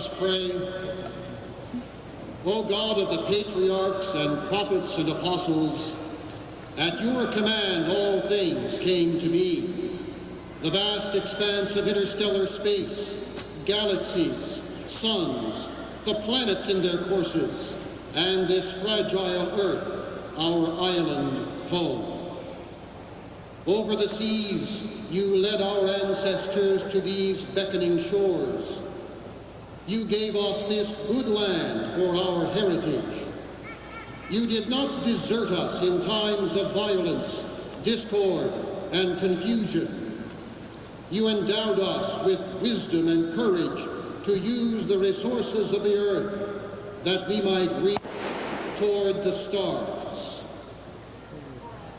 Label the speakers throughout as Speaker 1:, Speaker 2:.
Speaker 1: us pray. O God of the patriarchs and prophets and apostles, at your command all things came to be. The vast expanse of interstellar space, galaxies, suns, the planets in their courses, and this fragile earth, our island home. Over the seas, you led our ancestors to these beckoning shores. You gave us this good land for our heritage. You did not desert us in times of violence, discord, and confusion. You endowed us with wisdom and courage to use the resources of the earth that we might reach toward the stars.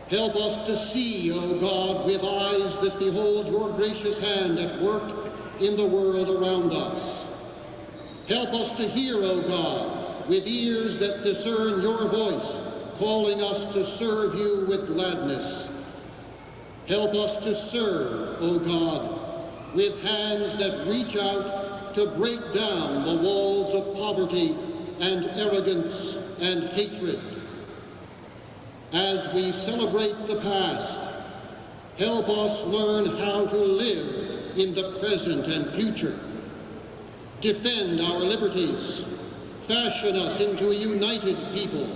Speaker 1: Help us to see, O God, with eyes that behold your gracious hand at work in the world around us. Help us to hear, O God, with ears that discern your voice, calling us to serve you with gladness. Help us to serve, O God, with hands that reach out to break down the walls of poverty and arrogance and hatred. As we celebrate the past, help us learn how to live in the present and future. Defend our liberties, fashion us into a united people,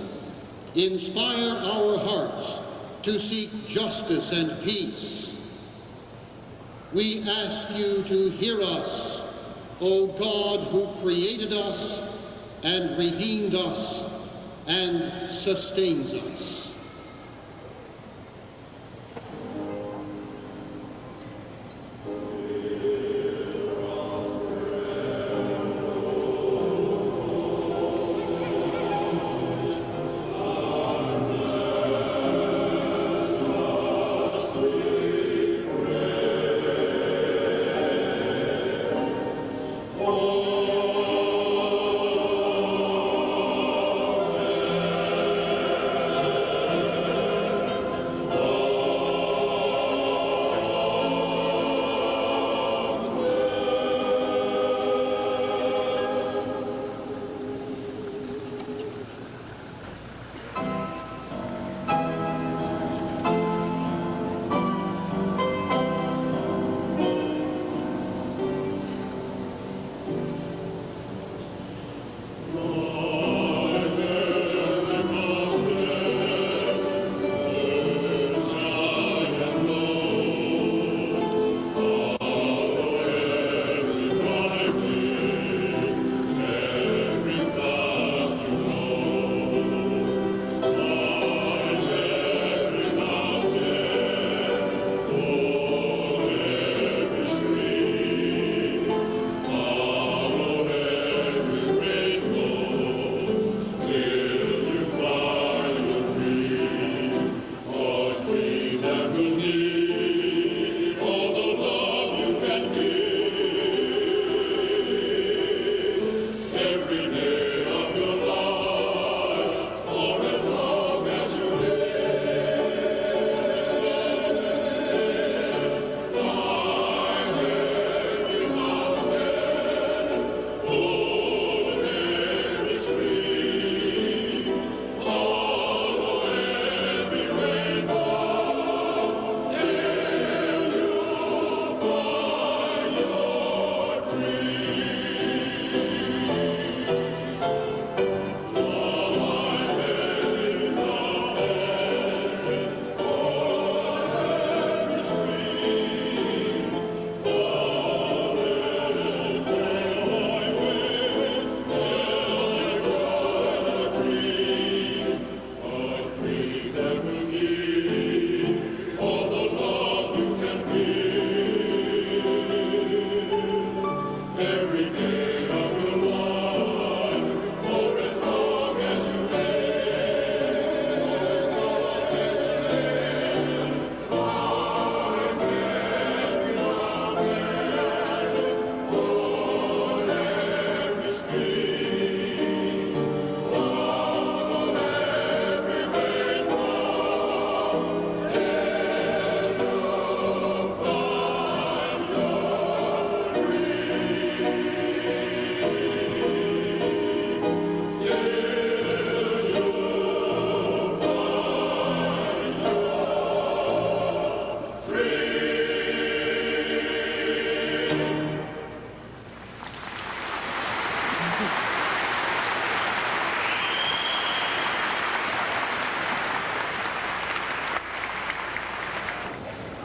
Speaker 1: inspire our hearts to seek justice and peace. We ask you to hear us, O God, who created us and redeemed us and sustains us.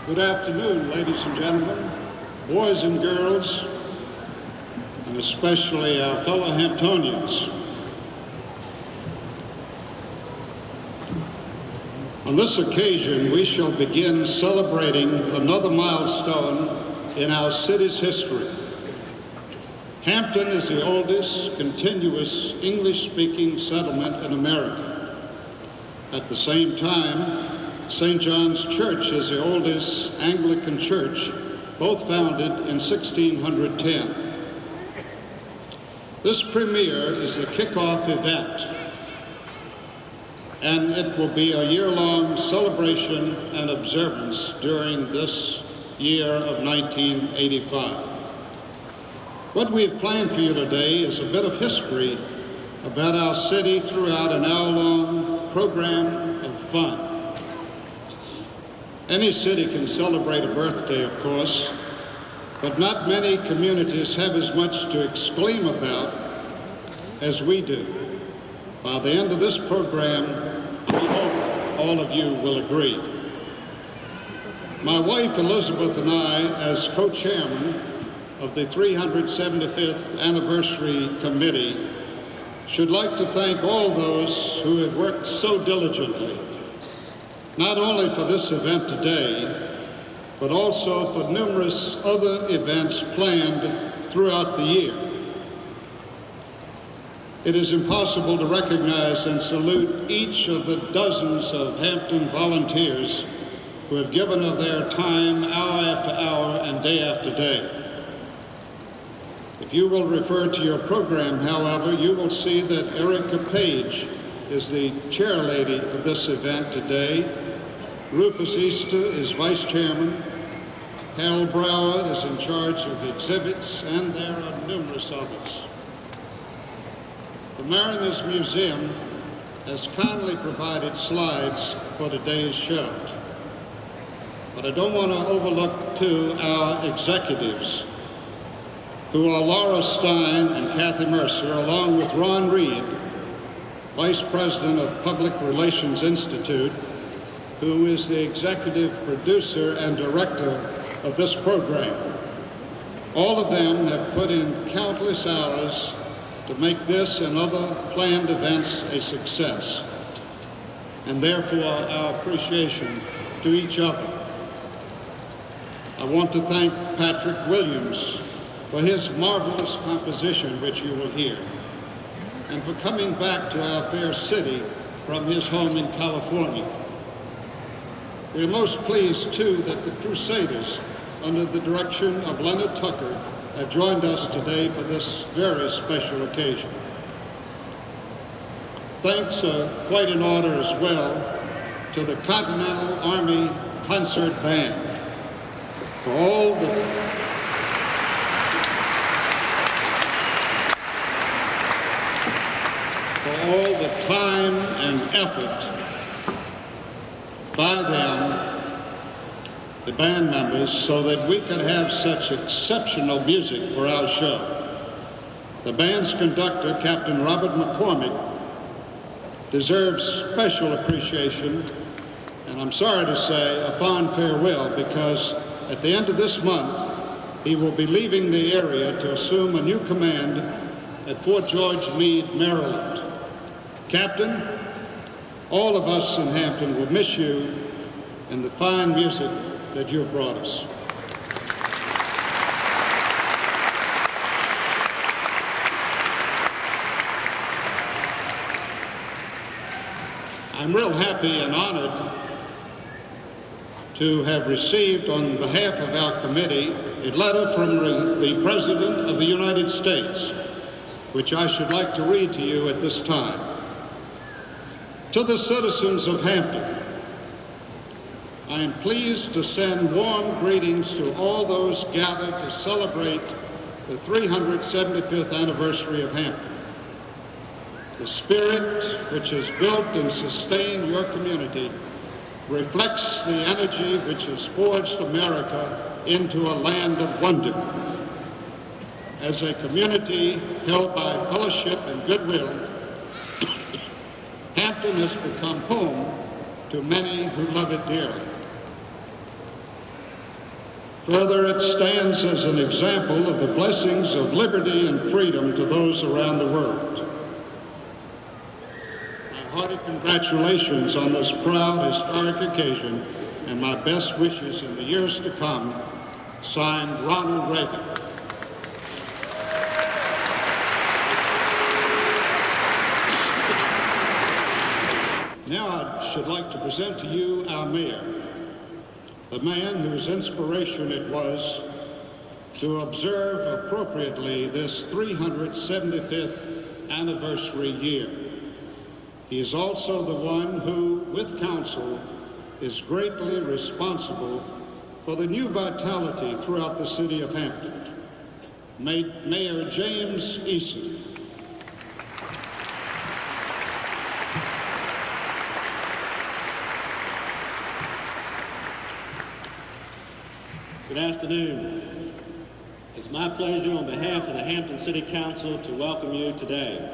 Speaker 2: Good afternoon, ladies and gentlemen, boys and girls, and especially our fellow Hamptonians. On this occasion, we shall begin celebrating another milestone in our city's history. Hampton is the oldest continuous English-speaking settlement in America. At the same time, St. John's Church is the oldest Anglican church, both founded in 1610. This premiere is the kickoff event, and it will be a year-long celebration and observance during this year of 1985. What we have planned for you today is a bit of history about our city throughout an hour-long program of fun. Any city can celebrate a birthday, of course, but not many communities have as much to exclaim about as we do. By the end of this program, we hope all of you will agree. My wife Elizabeth and I, as co-chairman of the 375th Anniversary Committee, should like to thank all those who have worked so diligently, not only for this event today, but also for numerous other events planned throughout the year. It is impossible to recognize and salute each of the dozens of Hampton volunteers who have given of their time hour after hour and day after day. If you will refer to your program, however, you will see that Erica Page is the chairlady of this event today. Rufus Easter is vice chairman. Hal Brower is in charge of the exhibits, and there are numerous others. The Mariners Museum has kindly provided slides for today's show. But I don't want to overlook, too, our executives, who are Laura Stein and Kathy Mercer, along with Ron Reed, Vice President of Public Relations Institute, who is the executive producer and director of this program. All of them have put in countless hours to make this and other planned events a success, and therefore our appreciation to each other. I want to thank Patrick Williams for his marvelous composition, which you will hear, and for coming back to our fair city from his home in California. We are most pleased, too, that the Crusaders, under the direction of Leonard Tucker, have joined us today for this very special occasion. Thanks are quite in order as well to the Continental Army Concert Band for all the time and effort by them, the band members, so that we could have such exceptional music for our show. The band's conductor, Captain Robert McCormick, deserves special appreciation, and I'm sorry to say a fond farewell, because at the end of this month, he will be leaving the area to assume a new command at Fort George Meade, Maryland. Captain, all of us in Hampton will miss you and the fine music that you have brought us. I'm real happy and honored to have received, on behalf of our committee, a letter from the President of the United States, which I should like to read to you at this time. To the citizens of Hampton, I am pleased to send warm greetings to all those gathered to celebrate the 375th anniversary of Hampton. The spirit which has built and sustained your community reflects the energy which has forged America into a land of wonder. As a community held by fellowship and goodwill, Hampton has become home to many who love it dearly. Further, it stands as an example of the blessings of liberty and freedom to those around the world. My hearty congratulations on this proud, historic occasion, and my best wishes in the years to come. Signed, Ronald Reagan. Now I should like to present to you our mayor, the man whose inspiration it was to observe appropriately this 375th anniversary year. He is also the one who, with council, is greatly responsible for the new vitality throughout the city of Hampton. Mayor James Eason.
Speaker 3: Good afternoon. It's my pleasure on behalf of the Hampton City Council to welcome you today.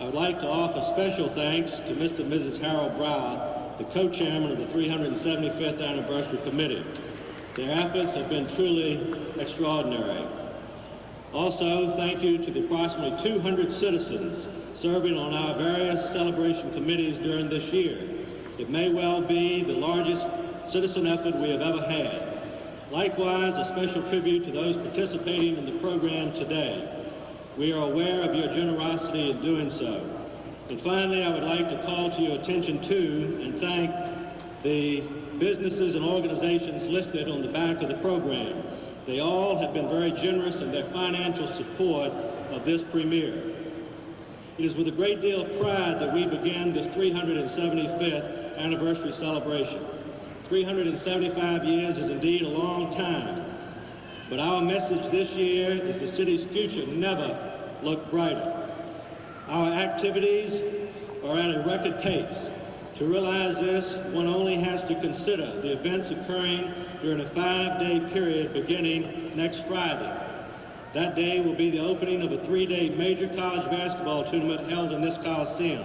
Speaker 3: I would like to offer special thanks to Mr. and Mrs. Harold Brower, the co-chairman of the 375th Anniversary Committee. Their efforts have been truly extraordinary. Also, thank you to the approximately 200 citizens serving on our various celebration committees during this year. It may well be the largest citizen effort we have ever had. Likewise, a special tribute to those participating in the program today. We are aware of your generosity in doing so. And finally, I would like to call to your attention to and thank the businesses and organizations listed on the back of the program. They all have been very generous in their financial support of this premiere. It is with a great deal of pride that we begin this 375th anniversary celebration. 375 years is indeed a long time, but our message this year is the city's future never looked brighter. Our activities are at a record pace. To realize this, one only has to consider the events occurring during a 5-day period beginning next Friday. That day will be the opening of a 3-day major college basketball tournament held in this Coliseum.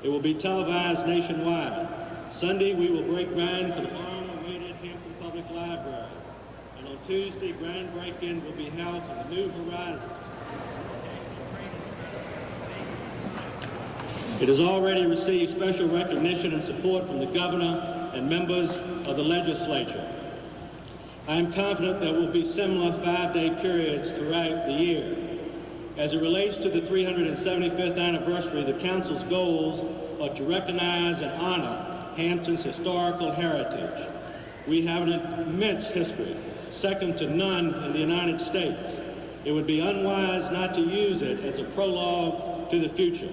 Speaker 3: It will be televised nationwide. Sunday, we will break ground for the long-awaited Hampton Public Library. And on Tuesday, groundbreaking will be held for the New Horizons. It has already received special recognition and support from the governor and members of the legislature. I am confident there will be similar 5-day periods throughout the year. As it relates to the 375th anniversary, the council's goals are to recognize and honor Hampton's historical heritage. We have an immense history, second to none in the United States. It would be unwise not to use it as a prologue to the future.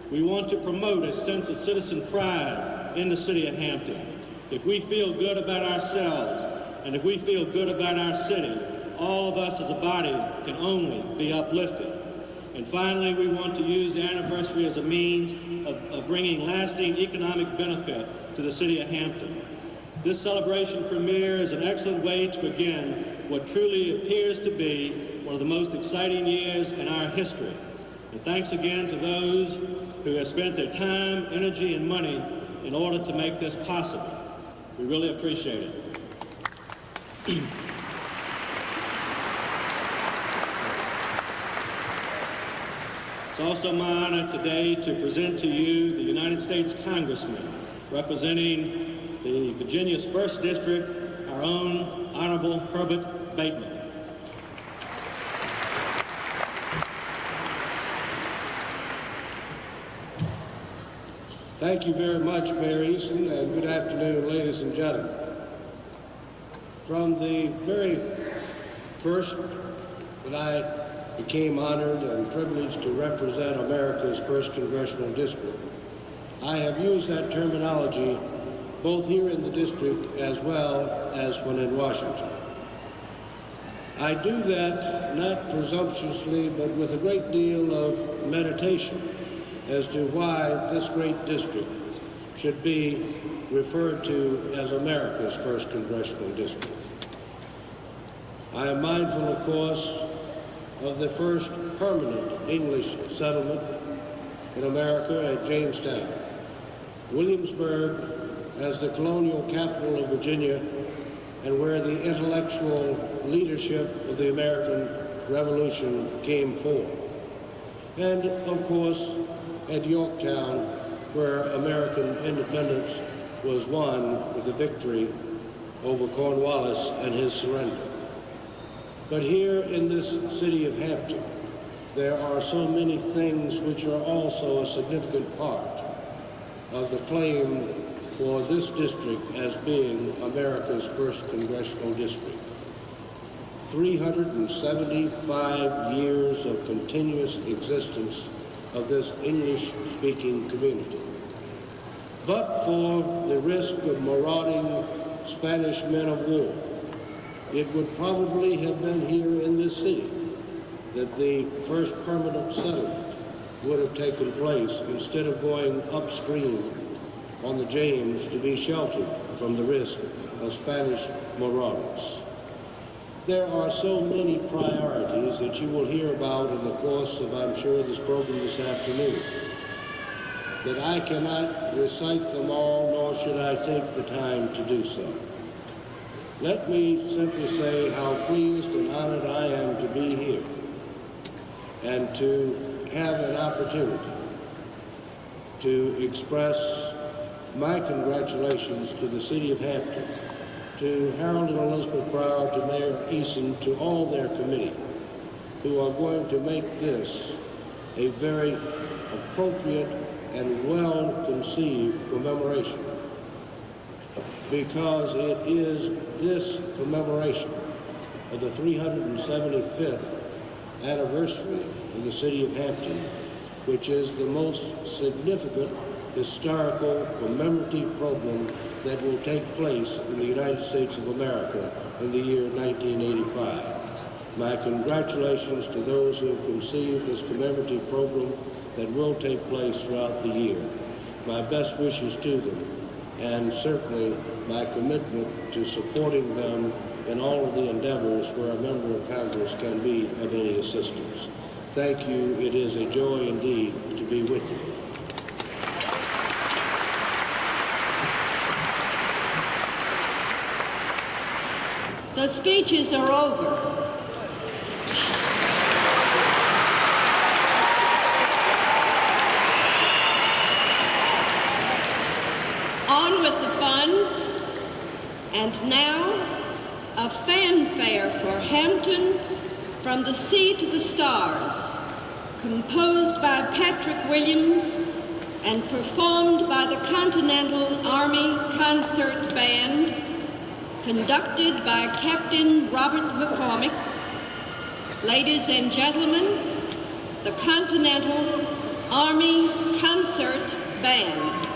Speaker 3: We want to promote a sense of citizen pride in the city of Hampton. If we feel good about ourselves, and if we feel good about our city, all of us as a body can only be uplifted. And finally, we want to use the anniversary as a means of bringing lasting economic benefit to the city of Hampton. This celebration premiere is an excellent way to begin what truly appears to be one of the most exciting years in our history. And thanks again to those who have spent their time, energy, and money in order to make this possible. We really appreciate it. It's also my honor today to present to you the United States Congressman representing the Virginia's 1st District, our own Honorable Herbert Bateman.
Speaker 4: Thank you very much, Mayor Eason, and good afternoon, ladies and gentlemen. From the very first that I became honored and privileged to represent America's 1st Congressional District, I have used that terminology both here in the district as well as when in Washington. I do that not presumptuously, but with a great deal of meditation as to why this great district should be referred to as America's 1st Congressional District. I am mindful, of course, of the first permanent English settlement in America at Jamestown. Williamsburg, as the colonial capital of Virginia, and where the intellectual leadership of the American Revolution came forth. And, of course, at Yorktown, where American independence was won with a victory over Cornwallis and his surrender. But here in this city of Hampton, there are so many things which are also a significant part of the claim for this district as being America's first congressional district. 375 years of continuous existence of this English-speaking community. But for the risk of marauding Spanish men of war, it would probably have been here in this city that the first permanent settlement would have taken place instead of going upstream on the James to be sheltered from the risk of Spanish marauders. There are so many priorities that you will hear about in the course of, I'm sure, this program this afternoon, that I cannot recite them all, nor should I take the time to do so. Let me simply say how pleased and honored I am to be here and to have an opportunity to express my congratulations to the city of Hampton, to Harold and Elizabeth Brower, to Mayor Eason, to all their committee, who are going to make this a very appropriate and well-conceived commemoration, because it is this commemoration of the 375th anniversary of the city of Hampton, which is the most significant historical commemorative program that will take place in the United States of America in the year 1985. My congratulations to those who have conceived this commemorative program that will take place throughout the year. My best wishes to them, and certainly my commitment to supporting them in all of the endeavors where a member of Congress can be of any assistance. Thank you. It is a joy indeed to be with you.
Speaker 5: The speeches are over. On with the fun. And now, a fanfare for Hampton from the Sea to the Stars, composed by Patrick Williams and performed by the Continental Army Concert Band, conducted by Captain Robert McCormick. Ladies and gentlemen, the Continental Army Concert Band.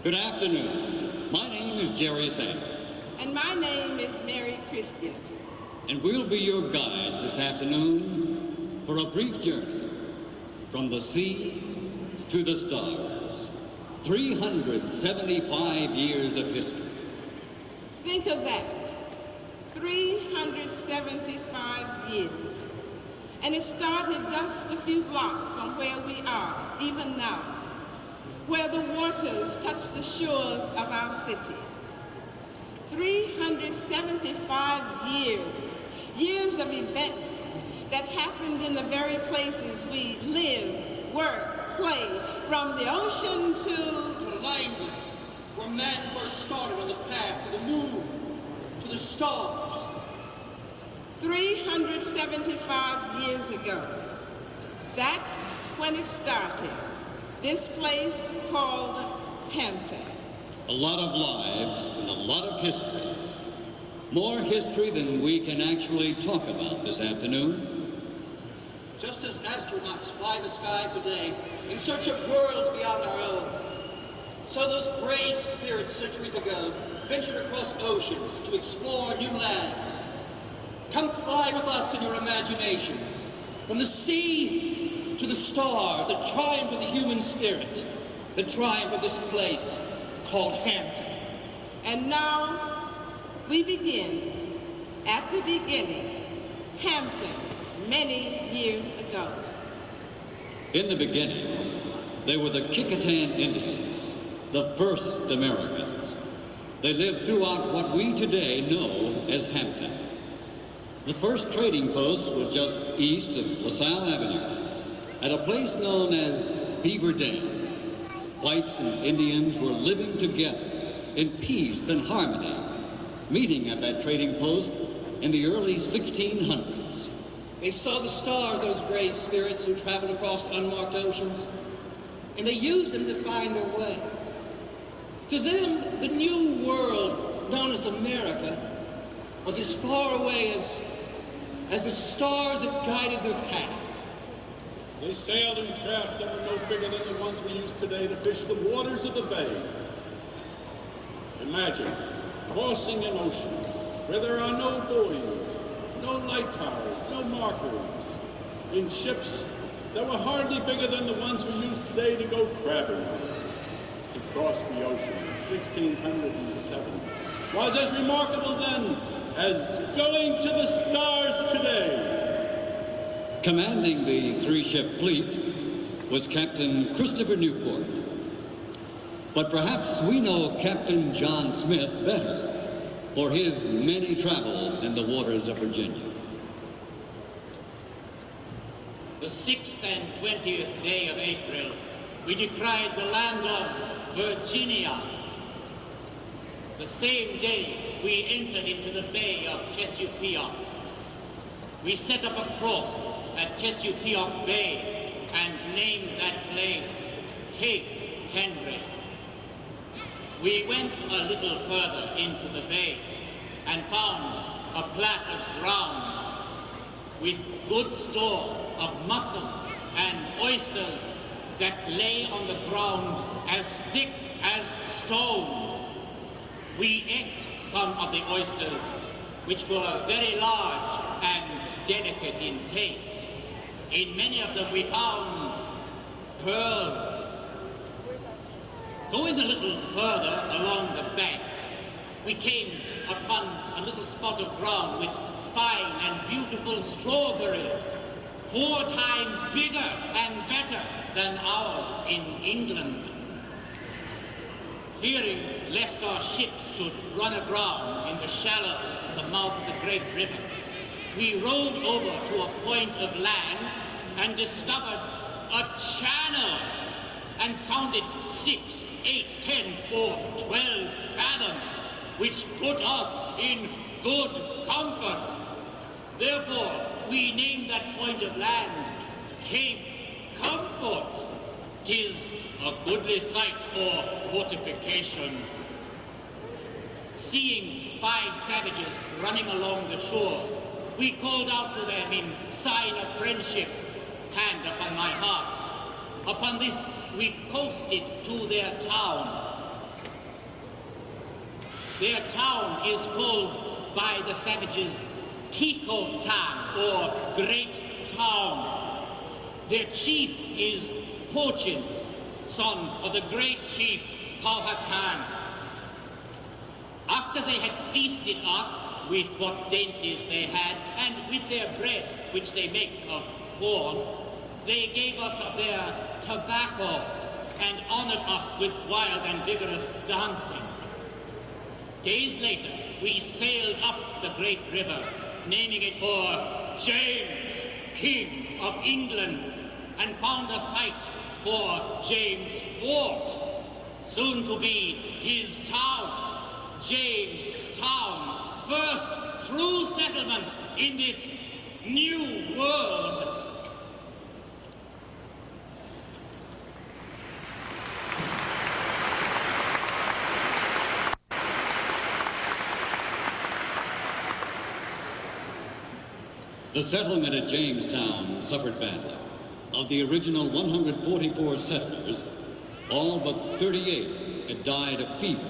Speaker 6: Good afternoon. My name is Jerry Sanders.
Speaker 7: And my name is Mary Christian.
Speaker 6: And we'll be your guides this afternoon for a brief journey from the sea to the stars. 375 years of history.
Speaker 7: Think of that. 375 years. And it started just a few blocks from where we are, even now, where the waters touch the shores of our city. 375 years of events that happened in the very places we live, work, play, from the ocean to
Speaker 8: language, where man first started on the path to the moon, to the stars.
Speaker 7: 375 years ago. That's when it started. This place called Hampton.
Speaker 6: A lot of lives and a lot of history. More history than we can actually talk about this afternoon.
Speaker 8: Just as astronauts fly the skies today in search of worlds beyond our own, so those brave spirits centuries ago ventured across oceans to explore new lands. Come fly with us in your imagination, from the sea to the stars, the triumph of the human spirit, the triumph of this place called Hampton.
Speaker 7: And now we begin at the beginning, Hampton, many years ago.
Speaker 6: In the beginning, they were the Kicquetan Indians, the first Americans. They lived throughout what we today know as Hampton. The first trading post was just east of LaSalle Avenue, at a place known as Beaver Dam. Whites and Indians were living together in peace and harmony, meeting at that trading post in the early 1600s.
Speaker 8: They saw the stars, those brave spirits who traveled across unmarked oceans, and they used them to find their way. To them, the new world known as America was as far away as the stars that guided their path.
Speaker 9: They sailed in craft that were no bigger than the ones we use today to fish the waters of the bay. Imagine crossing an ocean where there are no buoys, no light towers, no markers, in ships that were hardly bigger than the ones we use today to go crabbing. To cross the ocean in 1607 was as remarkable then as going to the stars today.
Speaker 6: Commanding the three-ship fleet was Captain Christopher Newport. But perhaps we know Captain John Smith better for his many travels in the waters of Virginia.
Speaker 10: The 6th and 20th day of April, we descried the land of Virginia. The same day, we entered into the bay of Chesapeake. We set up a cross at Chesapeake Bay and named that place Cape Henry. We went a little further into the bay and found a plat of ground with good store of mussels and oysters that lay on the ground as thick as stones. We ate some of the oysters, which were very large and delicate in taste. In many of them we found pearls. Going a little further along the bank, we came upon a little spot of ground with fine and beautiful strawberries, 4 times bigger and better than ours in England. Fearing lest our ships should run aground in the shallows at the mouth of the great river, we rowed over to a point of land and discovered a channel and sounded 6, 8, 10, or 12 fathom, which put us in good comfort. Therefore, we named that point of land Cape Comfort. 'Tis a goodly site for fortification. Seeing 5 savages running along the shore, we called out to them in sign of friendship, hand upon my heart. Upon this, we coasted to their town. Their town is called by the savages Kikotan, or Great Town. Their chief is Pochins, son of the great chief Powhatan. After they had feasted us with what dainties they had, and with their bread, which they make of corn, they gave us of their tobacco and honored us with wild and vigorous dancing. Days later, we sailed up the great river, naming it for James, King of England, and found a site for James' fort, soon to be his town. James Town, first true settlement in this new world.
Speaker 6: The settlement at Jamestown suffered badly. Of the original 144 settlers, all but 38 had died of fever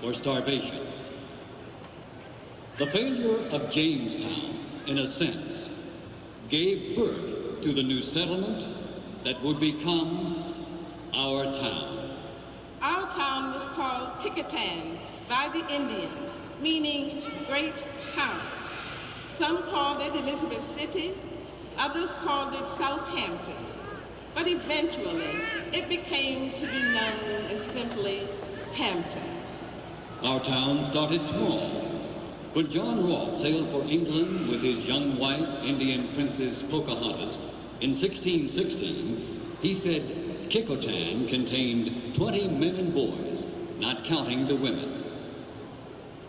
Speaker 6: or starvation. The failure of Jamestown, in a sense, gave birth to the new settlement that would become our town.
Speaker 7: Our town was called Kickotan by the Indians, meaning great town. Some called it Elizabeth City, others called it Southampton. But eventually, it became to be known as simply Hampton.
Speaker 6: Our town started small. When John Rolfe sailed for England with his young wife, Indian Princess Pocahontas, in 1616, he said Kickotan contained 20 men and boys, not counting the women.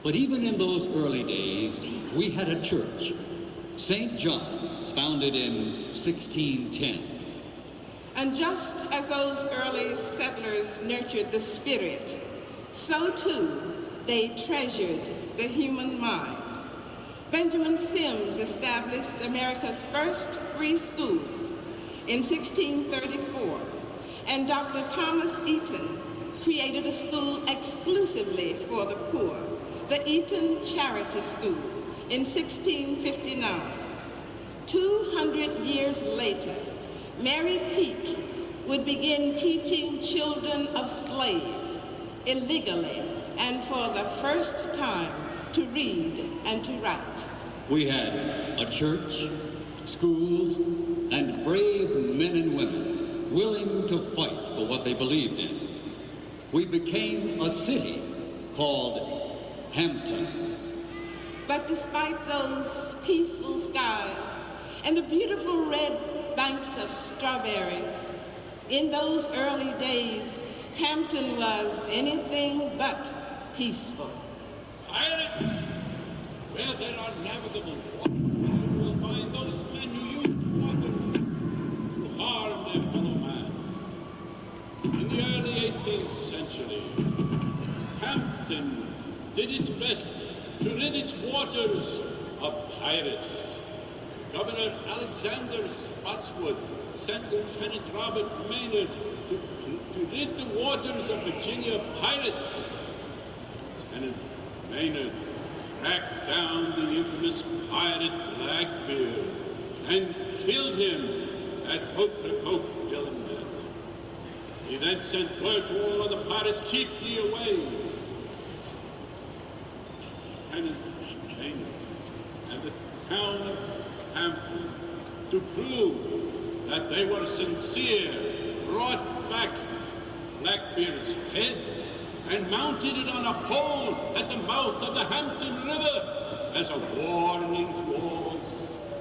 Speaker 6: But even in those early days, we had a church, St. John's, founded in 1610.
Speaker 7: And just as those early settlers nurtured the spirit, so too they treasured the human mind. Benjamin Sims established America's first free school in 1634, and Dr. Thomas Eaton created a school exclusively for the poor, the Eaton Charity School, in 1659. 200 years later, Mary Peake would begin teaching children of slaves illegally and for the first time to read and to write.
Speaker 6: We had a church, schools, and brave men and women willing to fight for what they believed in. We became a city called Hampton.
Speaker 7: But despite those peaceful skies and the beautiful red banks of strawberries, in those early days, Hampton was anything but peaceful.
Speaker 9: Pirates! Where there are navigable waters, you will find those men who use waters to harm their fellow man. In the early 18th century, Hampton did its best to rid its waters of pirates. Governor Alexander Spotswood sent Lieutenant Robert Maynard to rid the waters of Virginia of pirates. Lieutenant Maynard tracked down the infamous pirate Blackbeard and killed him at Ocracoke, Illinois. He then sent word to all other pirates, keep ye away. Lieutenant Maynard and the town of Hampton, to prove that they were sincere, brought back Blackbeard's head and mounted it on a pole at the mouth of the Hampton River as a warning to all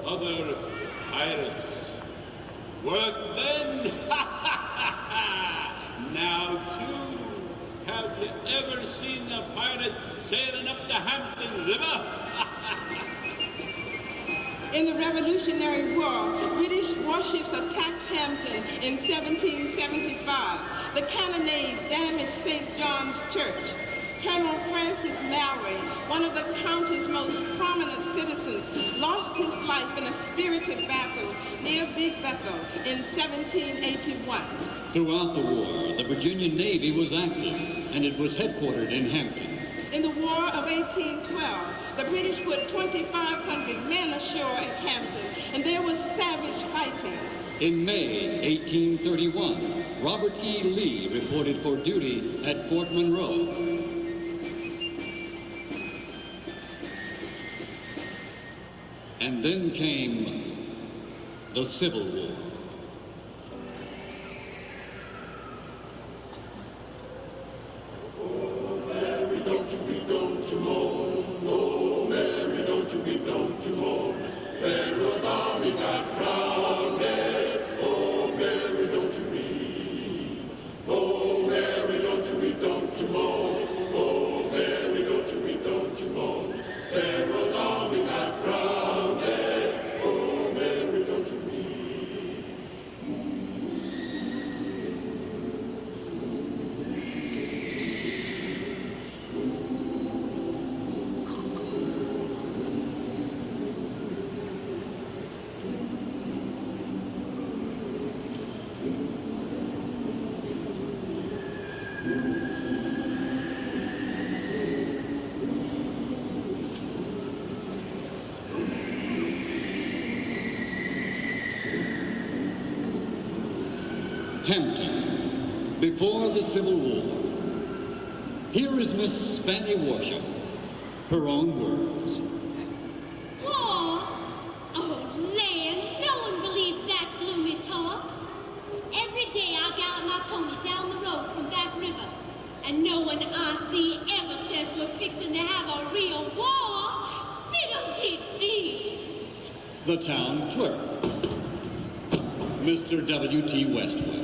Speaker 9: other pirates. Work then? Now, too, have you ever seen a pirate sailing up the Hampton River?
Speaker 7: In the Revolutionary War, British warships attacked Hampton in 1775. The cannonade damaged St. John's Church. Colonel Francis Lowry, one of the county's most prominent citizens, lost his life in a spirited battle near Big Bethel in 1781.
Speaker 6: Throughout the war, the Virginia Navy was active, and it was headquartered in Hampton.
Speaker 7: In the War of 1812, the British put 2,500 men ashore at Hampton, and there was savage fighting.
Speaker 6: In May 1831, Robert E. Lee reported for duty at Fort Monroe. And then came the Civil War. Hampton, before the Civil War. Here is Miss Fanny Worsham, her own words.
Speaker 11: War? Oh, lands, no one believes that gloomy talk. Every day I gallop my pony down the road from Back River, and no one I see ever says we're fixing to have a real war. Fiddle-dee-dee.
Speaker 6: The town clerk, Mr. W.T. Westwood.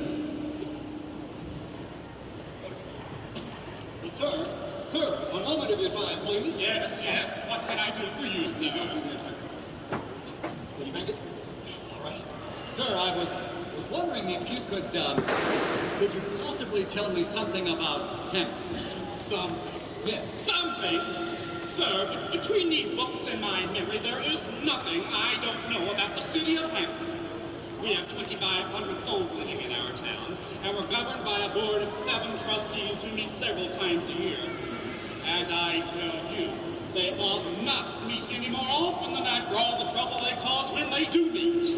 Speaker 12: Sir, a moment of your time, please.
Speaker 10: Yes. What can I do for you, sir?
Speaker 12: Will you make it? All right. Sir, I was wondering if you could you possibly tell me something about Hampton?
Speaker 10: Something?
Speaker 12: Yes.
Speaker 10: Something? Sir, between these books and my memory, there is nothing I don't know about the city of Hampton. We have 2,500 souls living in our town, and we're governed by a board of 7 trustees who meet several times a year. And I tell you, they ought not meet any more often than that for all the trouble they cause when they do meet.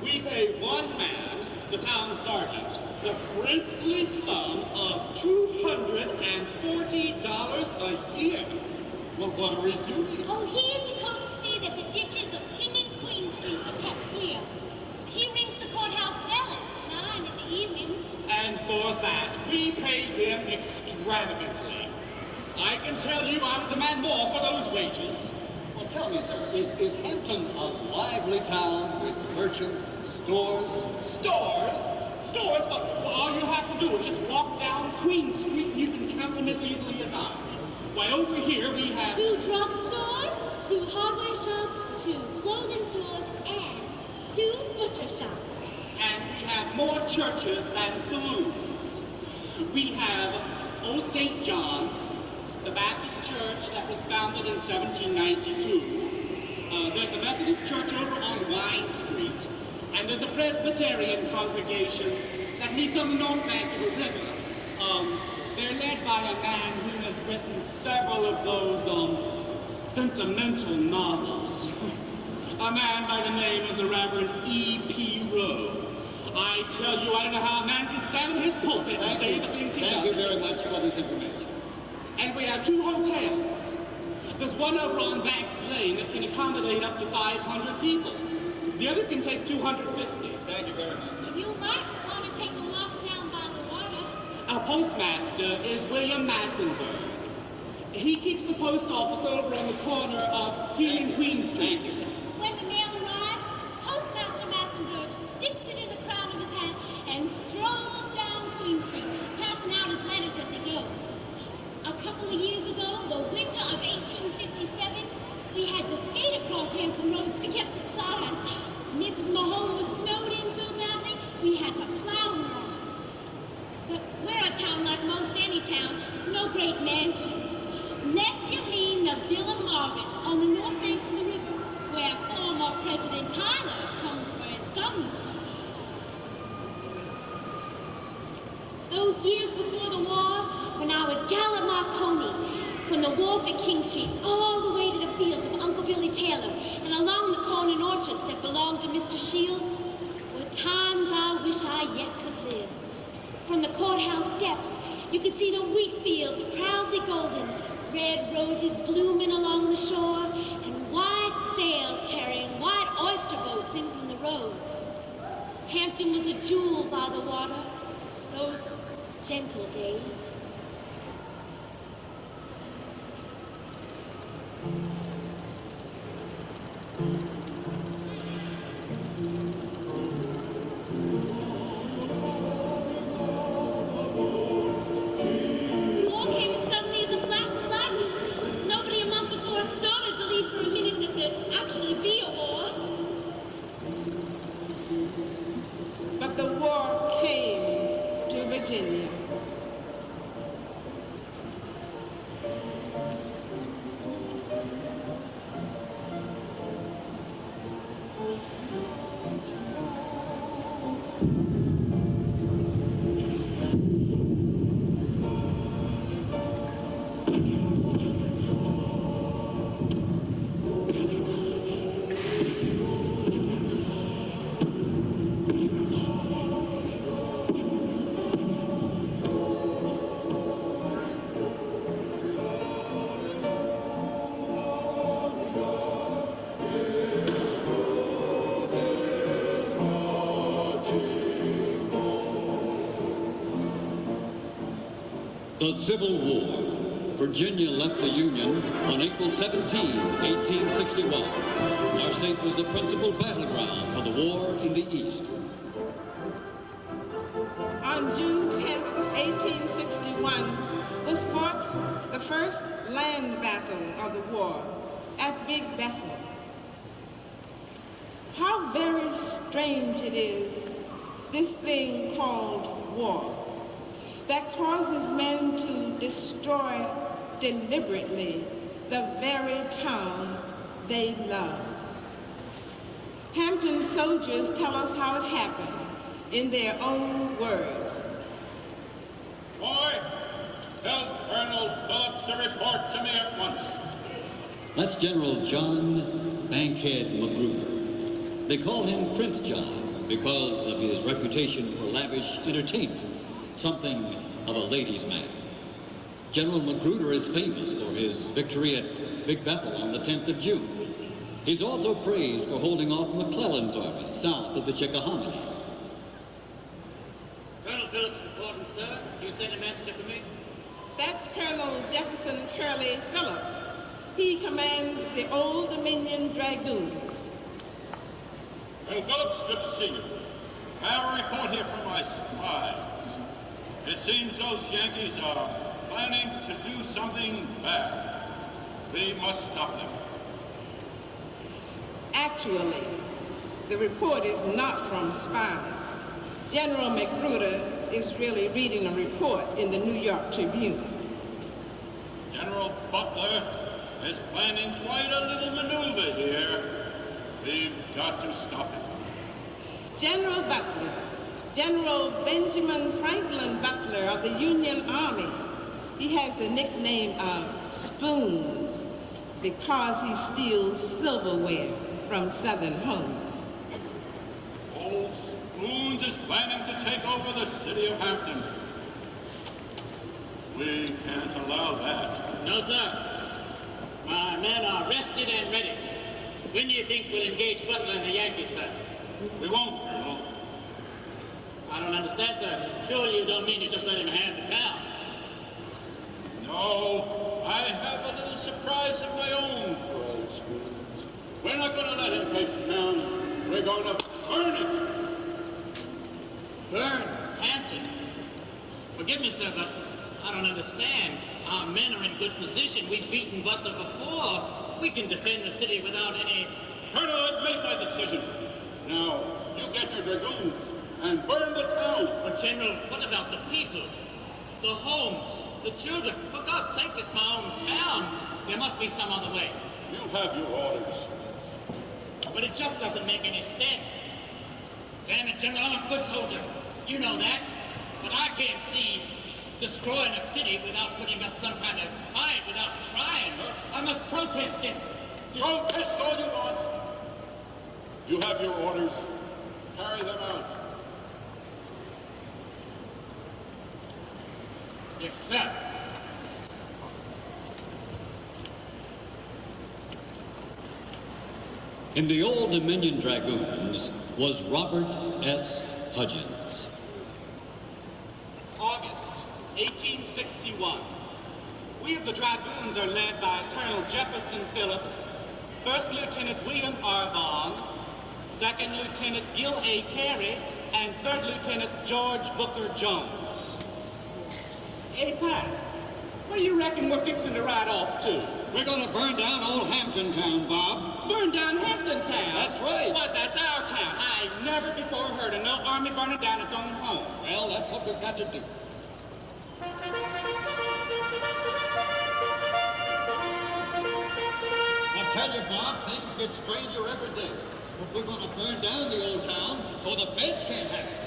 Speaker 10: We pay one man, the town sergeant, the princely sum of $240 a year.
Speaker 12: Well, what are his duties?
Speaker 11: Oh, he is supposed to see that the ditches of King and Queen Streets are kept clear. He rings the courthouse bell at 9 in the evenings.
Speaker 10: And for that, we pay him extravagantly. I can tell you I would demand more for those wages.
Speaker 12: Well, tell me, sir, is Hampton a lively town with merchants and stores?
Speaker 10: Stores? Well, all you have to do is just walk down Queen Street and you can count them as easily as I. Why, over here we have
Speaker 11: 2 drugstores, 2 hardware shops, 2 clothing stores, and 2 butcher shops.
Speaker 10: And we have more churches than saloons. We have Old St. John's, the Baptist church that was founded in 1792. There's a Methodist church over on Wine Street, and there's a Presbyterian congregation that meets on the north bank of the river. They're led by a man who has written several of those sentimental novels. A man by the name of the Reverend E.P. Rowe. I tell you, I don't know how a man can stand in his pulpit and say the things he does.
Speaker 12: Thank you very much for this information.
Speaker 10: And we have 2 hotels. There's one over on Banks Lane that can accommodate up to 500 people. The other can take 250.
Speaker 12: Thank you very much.
Speaker 11: You might want to take a walk down by the water.
Speaker 10: Our postmaster is William Massenberg. He keeps the post office over on the corner of King and Queen Street.
Speaker 11: When the mail arrives, Postmaster Massenberg sticks it in the crown of his hat and strolls down Queen Street, passing out his letters as he goes. A couple of years ago, the winter of 1857, we had to skate across Hampton roads to get supplies. Mrs. Mahone was snowed in so badly, we had to plow around. But we're a town like most any town, no great mansions. Unless you mean the Villa Margaret on the north banks of the river, where from the wharf at King Street all the way to the fields of Uncle Billy Taylor and along the corn and orchards that belonged to Mr. Shields were times I wish I yet could live. From the courthouse steps, you could see the wheat fields proudly golden, red roses blooming along the shore, and white sails carrying white oyster boats in from the roads. Hampton was a jewel by the water, those gentle days. War came as suddenly as a flash of lightning. Nobody a month before it started believed for a minute that there'd actually be a war.
Speaker 7: But the war came to Virginia.
Speaker 6: The Civil War. Virginia left the Union on April 17, 1861. Our state was the principal battleground for the war in the East.
Speaker 7: On June 10, 1861, was fought the first land battle of the war at Big Bethel. How very strange it is, this thing called war, that causes men to destroy deliberately the very town they love. Hampton soldiers tell us how it happened in their own words.
Speaker 9: Boy, tell Colonel Phillips to report to me at once.
Speaker 6: That's General John Bankhead Magruder. They call him Prince John because of his reputation for lavish entertainment, something of a ladies' man. General Magruder is famous for his victory at Big Bethel on the 10th of June. He's also praised for holding off McClellan's army south of the Chickahominy.
Speaker 10: Colonel Phillips reporting, sir. You sent a messenger for me?
Speaker 7: That's Colonel Jefferson Curley Phillips. He commands the Old Dominion Dragoons.
Speaker 9: Colonel Phillips, good to see you. I have a report here from my spies. It seems those Yankees are planning to do something bad. We must stop them.
Speaker 7: Actually, the report is not from spies. General Magruder is really reading a report in the New York Tribune.
Speaker 9: General Butler is planning quite a little maneuver here. We've got to stop him.
Speaker 7: General Butler, General Benjamin Franklin Butler of the Union Army. He has the nickname of Spoons because he steals silverware from Southern homes.
Speaker 9: Old Spoons is planning to take over the city of Hampton. We can't allow that.
Speaker 10: No, sir. My men are rested and ready. When do you think we'll engage Butler and the Yankees, sir?
Speaker 9: We won't, Colonel.
Speaker 10: I don't understand, sir. Surely you don't mean to just let him have the town.
Speaker 9: No, I have a little surprise of my own for old Spoons. We're not going to let him take the town. We're going to burn it.
Speaker 10: Burn Hampton? Forgive me, sir, but I don't understand. Our men are in good position. We've beaten Butler before. We can defend the city without any...
Speaker 9: Colonel, I've made my decision. Now, you get your dragoons and burn the town.
Speaker 10: But, General, what about the people? The homes, the children. For God's sake, it's my own town. There must be some other way.
Speaker 9: You have your orders.
Speaker 10: But it just doesn't make any sense. Damn it, General, I'm a good soldier. You know that. But I can't see destroying a city without putting up some kind of fight, without trying. I must protest this.
Speaker 9: Protest all you want. You have your orders. Carry them out.
Speaker 10: Yes, sir.
Speaker 6: In the Old Dominion Dragoons was Robert S. Hudgens.
Speaker 13: August 1861. We of the Dragoons are led by Colonel Jefferson Phillips, First Lieutenant William R. Bond, Second Lieutenant Gil A. Carey, and Third Lieutenant George Booker Jones. Hey, Pat, where do you reckon we're fixing to ride off to?
Speaker 12: We're going to burn down old Hampton town, Bob.
Speaker 13: Burn down Hampton town?
Speaker 12: That's right.
Speaker 13: What, that's our town? I never before heard of no army burning down its own home.
Speaker 12: Well, that's what we've got to do. I tell you, Bob, things get stranger every day. But we're going to burn down the old town so the feds can't have it.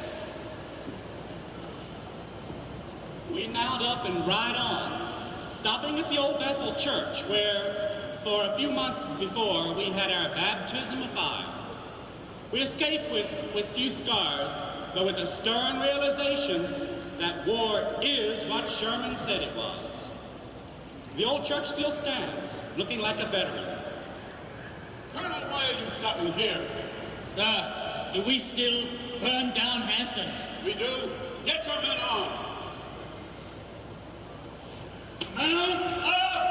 Speaker 13: We mount up and ride on, stopping at the old Bethel Church, where, for a few months before, we had our baptism of fire. We escaped with few scars, but with a stern realization that war is what Sherman said it was. The old church still stands, looking like a veteran.
Speaker 9: Colonel, why are you stopping here?
Speaker 10: Sir, do we still burn down Hampton?
Speaker 9: We do. Get your men on.
Speaker 10: Mount up!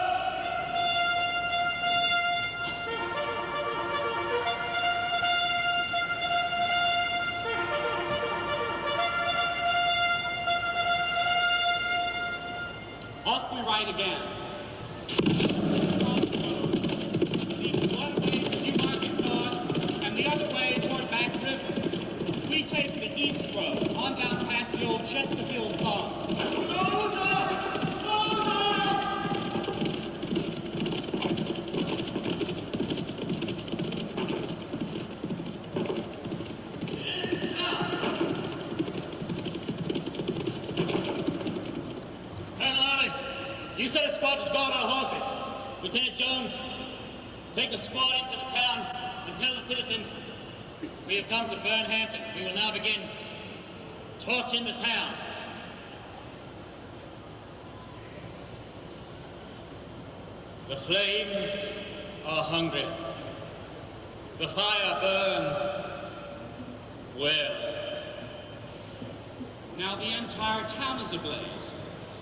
Speaker 13: Off we ride again. Crossroads, leading one way to Newmarket North and the other way toward Back River. We take the east road on down past the old Chesterfield Farm.
Speaker 9: Close up!
Speaker 10: You said a squad would guard our horses. Lieutenant Jones, take a squad into the town and tell the citizens we have come to burn Hampton. We will now begin torching the town. The flames are hungry. The fire burns well.
Speaker 13: Now the entire town is ablaze.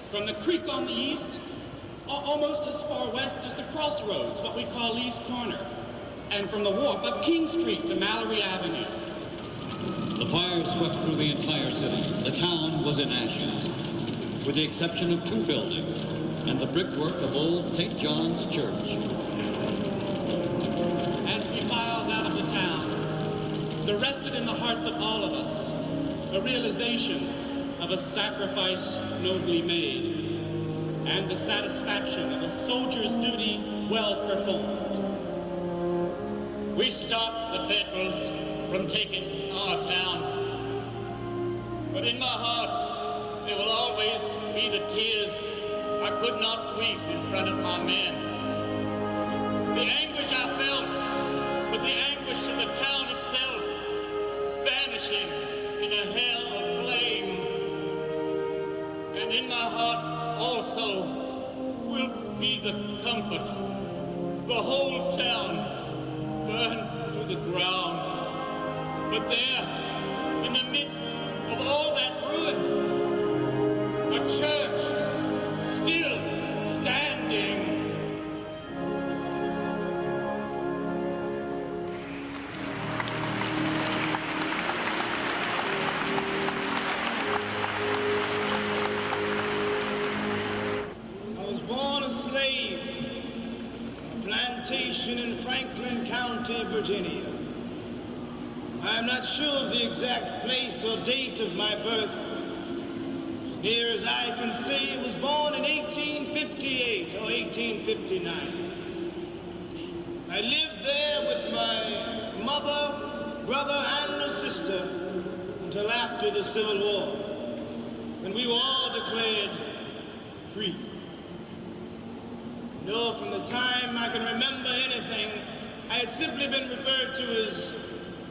Speaker 13: From the creek on the east, almost as far west as the crossroads, what we call Lee's Corner, and from the wharf up King Street to Mallory Avenue.
Speaker 6: The fire swept through the entire city. The town was in ashes, with the exception of two buildings and the brickwork of old St. John's Church.
Speaker 13: As we filed out of the town, there rested in the hearts of all of us a realization of a sacrifice nobly made, and the satisfaction of a soldier's duty well performed.
Speaker 10: We stopped the Federals from taking our town, but in my heart there will always be the tears I could not weep in front of my men. The anguish I felt was the anguish of the town itself, vanishing in a hell of flame. And in my heart also will be the comfort. The whole town burned to the ground. But there, in the midst of all that ruin, a church still standing.
Speaker 14: In Franklin County, Virginia. I am not sure of the exact place or date of my birth. As near as I can say, I was born in 1858 or 1859. I lived there with my mother, brother, and a sister until after the Civil War. when we were all declared free. No, from the time I can remember anything, I had simply been referred to as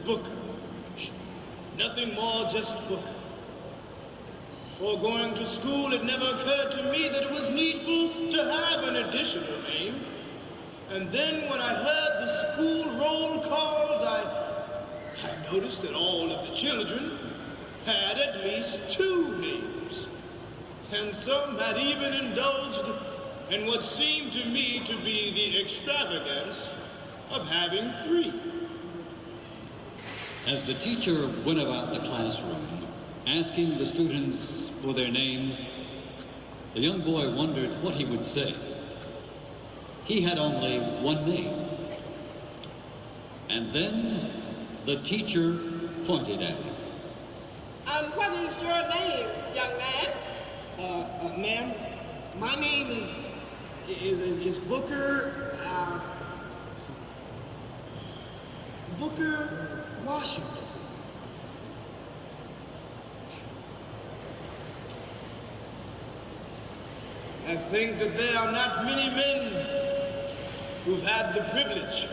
Speaker 14: Booker. Nothing more, just Booker. Before going to school, it never occurred to me that it was needful to have an additional name. And then when I heard the school roll called, I noticed that all of the children had at least 2 names. And some had even indulged in what seemed to me to be the extravagance of having 3.
Speaker 6: As the teacher went about the classroom, asking the students for their names, the young boy wondered what he would say. He had only 1 name. And then the teacher pointed at him.
Speaker 7: What is your name, young man?
Speaker 14: Ma'am, my name is Booker, Booker Washington. I think that there are not many men who've had the privilege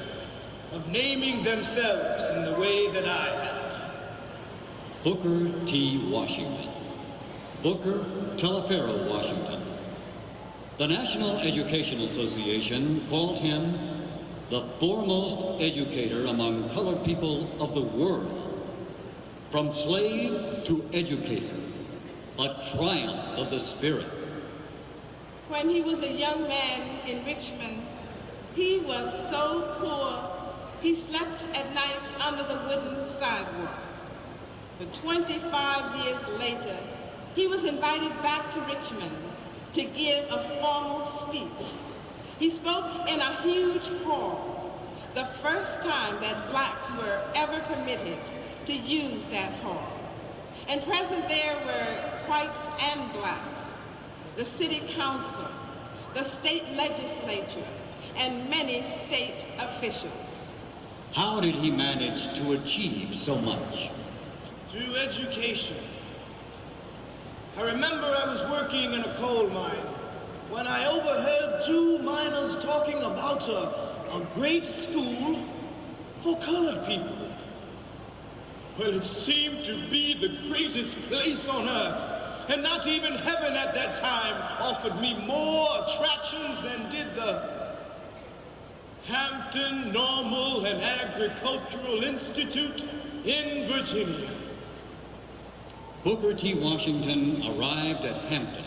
Speaker 14: of naming themselves in the way that I have.
Speaker 6: Booker T. Washington. Booker Telephero Washington. The National Education Association called him the foremost educator among colored people of the world. From slave to educator, a triumph of the spirit.
Speaker 7: When he was a young man in Richmond, he was so poor, he slept at night under the wooden sidewalk. But 25 years later, he was invited back to Richmond to give a formal speech. He spoke in a huge hall, the first time that blacks were ever permitted to use that hall. And present there were whites and blacks, the city council, the state legislature, and many state officials.
Speaker 6: How did he manage to achieve so much?
Speaker 14: Through education. I remember I was working in a coal mine when I overheard 2 miners talking about a great school for colored people. Well, it seemed to be the greatest place on earth. And not even heaven at that time offered me more attractions than did the Hampton Normal and Agricultural Institute in Virginia.
Speaker 6: Booker T. Washington arrived at Hampton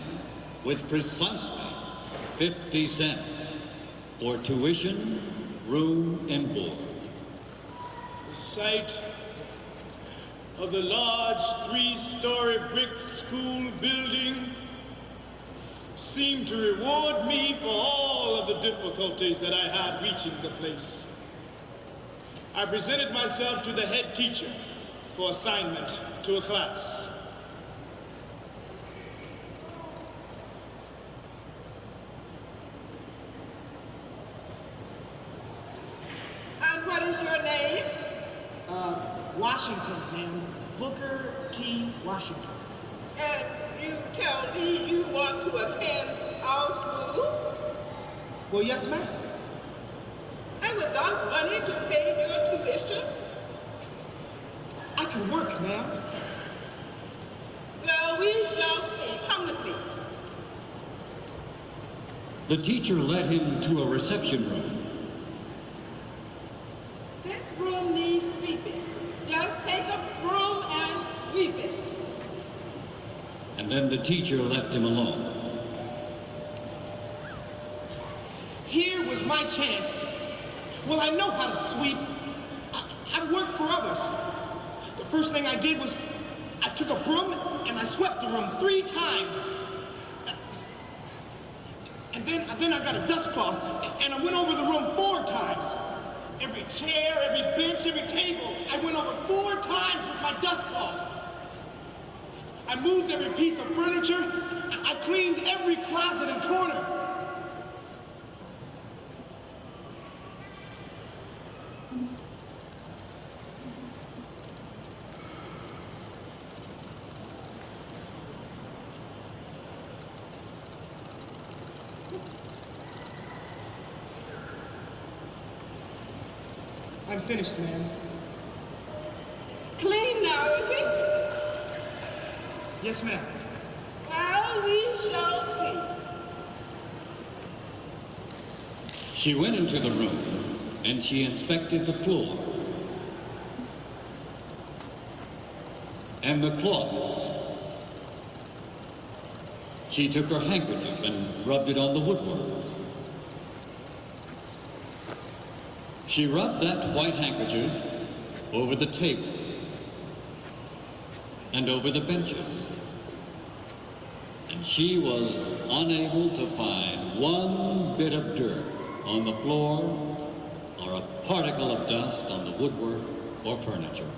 Speaker 6: with precisely 50 cents for tuition, room, and board.
Speaker 14: The sight of the large 3-story brick school building seemed to reward me for all of the difficulties that I had reaching the place. I presented myself to the head teacher for assignment to a class.
Speaker 7: And what is your name?
Speaker 14: Washington, ma'am. Booker T. Washington.
Speaker 7: And you tell me you want to attend our school?
Speaker 14: Well, yes, ma'am.
Speaker 7: And without money to pay your tuition?
Speaker 14: I can work, ma'am.
Speaker 7: Well, we shall see. Come with me.
Speaker 6: The teacher led him to a reception room.
Speaker 7: This room needs sweeping. Just take a broom and sweep it.
Speaker 6: And then the teacher left him alone.
Speaker 14: Here was my chance. Well, I know how to sweep. I worked for others. The first thing I did was I took a broom and I swept the room 3 times. And then I got a dust cloth and I went over the room 4 times. Every chair, every bench, every table, I went over 4 times with my dust cloth. I moved every piece of furniture. I cleaned every closet and corner.
Speaker 15: I'm finished, ma'am.
Speaker 7: Clean now, is it?
Speaker 15: Yes, ma'am.
Speaker 7: Well, we shall see.
Speaker 6: She went into the room and she inspected the floor and the closets. She took her handkerchief and rubbed it on the woodwork. She rubbed that white handkerchief over the table and over the benches. And she was unable to find one bit of dirt on the floor or a particle of dust on the woodwork or furniture.